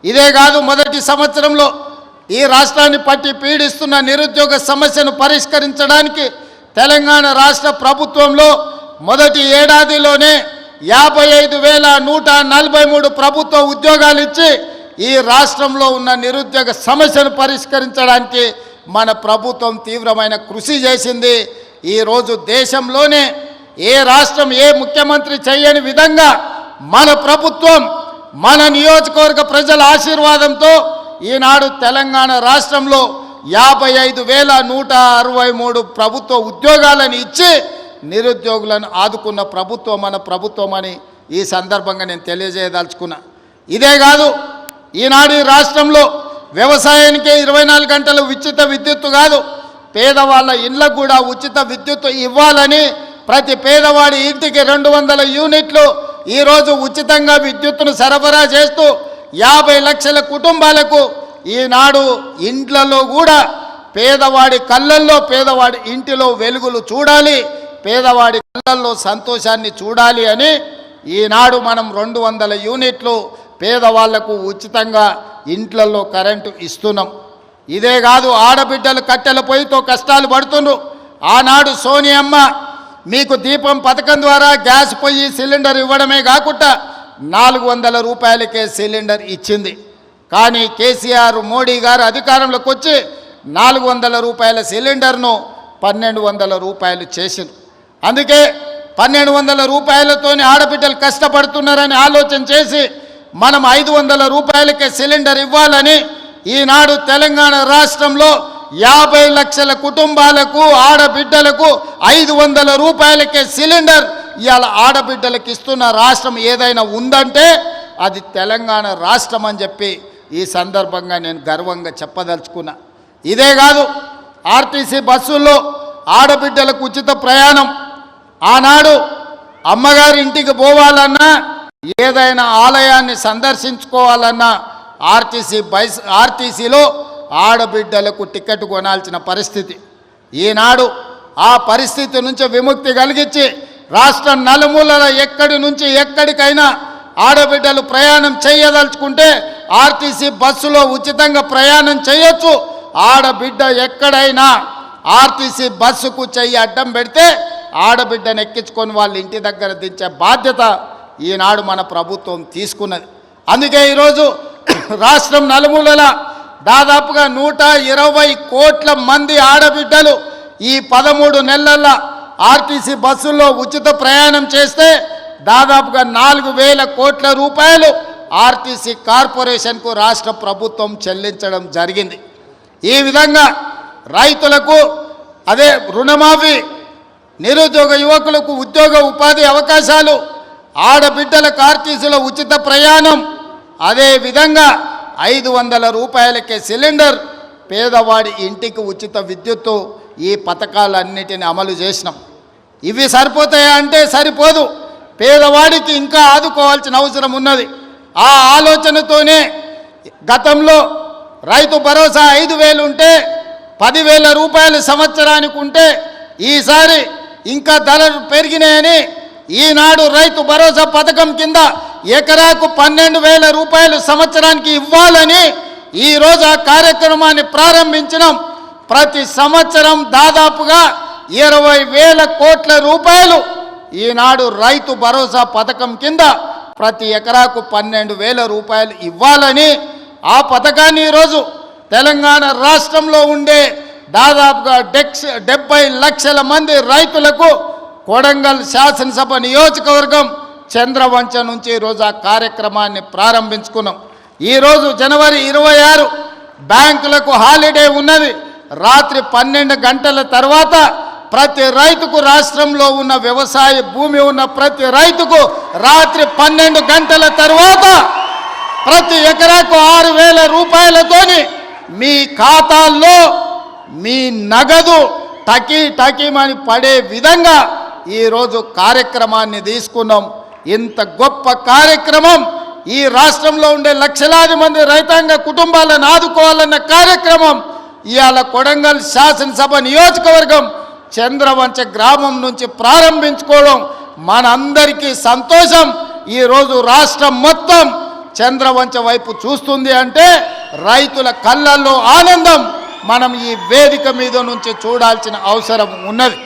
ఇదే కాదు, మొదటి సంవత్సరంలో ఈ రాష్ట్రాన్ని పట్టి పీడిస్తున్న నిరుద్యోగ సమస్యను పరిష్కరించడానికి తెలంగాణ రాష్ట్ర ప్రభుత్వంలో మొదటి ఏడాదిలోనే 55,143 ప్రభుత్వ ఉద్యోగాలు ఇచ్చి ఈ రాష్ట్రంలో ఉన్న నిరుద్యోగ సమస్యను పరిష్కరించడానికి మన ప్రభుత్వం తీవ్రమైన కృషి చేసింది. ఈరోజు దేశంలోనే ఏ రాష్ట్రం ఏ ముఖ్యమంత్రి చేయని విధంగా మన ప్రభుత్వం మన నియోజకవర్గ ప్రజల ఆశీర్వాదంతో ఈనాడు తెలంగాణ రాష్ట్రంలో 55,163 ప్రభుత్వ ఉద్యోగాలను ఇచ్చి నిరుద్యోగులను ఆదుకున్న ప్రభుత్వం మన ప్రభుత్వం అని ఈ సందర్భంగా నేను తెలియజేయదలుచుకున్నా. ఇదే కాదు, ఈనాడు ఈ రాష్ట్రంలో వ్యవసాయానికే 24 గంటలు ఉచిత విద్యుత్తు కాదు, పేదవాళ్ళ ఇళ్లకు కూడా ఉచిత విద్యుత్తు ఇవ్వాలని ప్రతి పేదవాడి ఇంటికి 200 యూనిట్లు ఈరోజు ఉచితంగా విద్యుత్తును సరఫరా చేస్తూ 50 లక్షల కుటుంబాలకు ఈనాడు ఇండ్లలో కూడా పేదవాడి కళ్ళల్లో పేదవాడి ఇంటిలో వెలుగులు చూడాలి, పేదవాడి కళ్ళల్లో సంతోషాన్ని చూడాలి అని ఈనాడు మనం 200 యూనిట్లు పేదవాళ్లకు ఉచితంగా ఇంట్లలో కరెంటు ఇస్తున్నాం. ఇదే కాదు, ఆడబిడ్డలు కట్టెల పొయ్యితో కష్టాలు పడుతున్నారు. ఆనాడు సోనియమ్మ మీకు దీపం పథకం ద్వారా గ్యాస్ పొయ్యి సిలిండర్ ఇవ్వడమే కాకుండా 400 రూపాయలకే సిలిండర్ ఇచ్చింది. కానీ కేసీఆర్ మోడీ గారు అధికారంలోకి వచ్చి 400 రూపాయల సిలిండర్ను 1200 రూపాయలు చేసింది. అందుకే 1200 రూపాయలతోనే ఆడబిడ్డలు కష్టపడుతున్నారని ఆలోచన చేసి మనం 500 రూపాయలకే సిలిండర్ ఇవ్వాలని ఈనాడు తెలంగాణ రాష్ట్రంలో 50 లక్షల కుటుంబాలకు ఆడబిడ్డలకు 500 రూపాయలకే సిలిండర్ ఇవాళ ఆడబిడ్డలకు ఇస్తున్న రాష్ట్రం ఏదైనా ఉందంటే అది తెలంగాణ రాష్ట్రం అని చెప్పి ఈ సందర్భంగా నేను గర్వంగా చెప్పదలుచుకున్నా. ఇదే కాదు, ఆర్టీసీ బస్సుల్లో ఆడబిడ్డలకు ఉచిత ప్రయాణం. ఆనాడు అమ్మగారి ఇంటికి పోవాలన్నా ఏదైనా ఆలయాన్ని సందర్శించుకోవాలన్నా ఆర్టీసీలో ఆడబిడ్డలకు టికెట్ కొనాల్సిన పరిస్థితి. ఈనాడు ఆ పరిస్థితి నుంచి విముక్తి కలిగించి రాష్ట్రం నలుమూలల ఎక్కడి నుంచి ఎక్కడికైనా ఆడబిడ్డలు ప్రయాణం చేయదలుచుకుంటే ఆర్టీసీ బస్సులో ఉచితంగా ప్రయాణం చేయొచ్చు. ఆడబిడ్డ ఎక్కడైనా ఆర్టీసీ బస్సుకు చెయ్యి అడ్డం పెడితే ఆడబిడ్డను ఎక్కించుకొని వాళ్ళ ఇంటి దగ్గర దించే బాధ్యత ఈనాడు మన ప్రభుత్వం తీసుకున్నది. అందుకే ఈరోజు రాష్ట్రం నలుమూలల దాదాపుగా 120 కోట్ల మంది ఆడబిడ్డలు ఈ 13 నెలల ఆర్టీసీ బస్సుల్లో ఉచిత ప్రయాణం చేస్తే దాదాపుగా 4,000 కోట్ల రూపాయలు ఆర్టీసీ కార్పొరేషన్కు రాష్ట్ర ప్రభుత్వం చెల్లించడం జరిగింది. ఈ విధంగా రైతులకు అదే రుణమాఫీ, నిరుద్యోగ యువకులకు ఉద్యోగ ఉపాధి అవకాశాలు, ఆడబిడ్డలకు ఆర్టీసీలో ఉచిత ప్రయాణం, అదే విధంగా 500 రూపాయలకే సిలిండర్, పేదవాడి ఇంటికి ఉచిత విద్యుత్తు, ఈ పథకాలన్నిటిని అమలు చేసినాం. ఇవి సరిపోతాయా అంటే సరిపోదు, పేదవాడికి ఇంకా ఆదుకోవాల్సిన అవసరం ఉన్నది. ఆ ఆలోచనతోనే గతంలో రైతు భరోసా 5,000 ఉంటే 10,000 రూపాయలు సంవత్సరానికి ఉంటే ఈసారి ఇంకా ధరలు పెరిగినాయని ఈనాడు రైతు భరోసా పథకం కింద ఎకరాకు 12,000 రూపాయలు సంవత్సరానికి ఇవ్వాలని ఈరోజు ఆ కార్యక్రమాన్ని ప్రారంభించినాం. ప్రతి సంవత్సరం దాదాపుగా 20,000 కోట్ల రూపాయలు ఈనాడు రైతు భరోసా పథకం కింద ప్రతి ఎకరాకు 12,000 రూపాయలు ఇవ్వాలని ఆ పథకాన్ని ఈరోజు తెలంగాణ రాష్ట్రంలో ఉండే దాదాపుగా 70 లక్షల మంది రైతులకు కొడంగల్ శాసనసభ నియోజకవర్గం చంద్రవంచ నుంచి ఈరోజు ఆ కార్యక్రమాన్ని ప్రారంభించుకున్నాం. ఈరోజు జనవరి 26 బ్యాంకులకు హాలిడే ఉన్నది. రాత్రి 12 గంటల తర్వాత ప్రతి రైతుకు, రాష్ట్రంలో ఉన్న వ్యవసాయ భూమి ఉన్న ప్రతి రైతుకు రాత్రి 12 గంటల తర్వాత ప్రతి ఎకరాకు 6,000 రూపాయలతోని మీ ఖాతాల్లో మీ నగదు టకీమని పడే విధంగా ఈరోజు కార్యక్రమాన్ని తీసుకున్నాం. ఇంత గొప్ప కార్యక్రమం, ఈ రాష్ట్రంలో ఉండే లక్షలాది మంది రైతాంగ కుటుంబాలను ఆదుకోవాలన్న కార్యక్రమం ఇవాళ కొడంగల్ శాసనసభ నియోజకవర్గం చంద్రవంచ గ్రామం నుంచి ప్రారంభించుకోవడం మనందరికీ సంతోషం. ఈరోజు రాష్ట్రం మొత్తం చంద్రవంచ వైపు చూస్తుంది అంటే రైతుల కళ్ళల్లో ఆనందం మనం ఈ వేదిక మీద నుంచి చూడాల్సిన అవసరం ఉన్నది.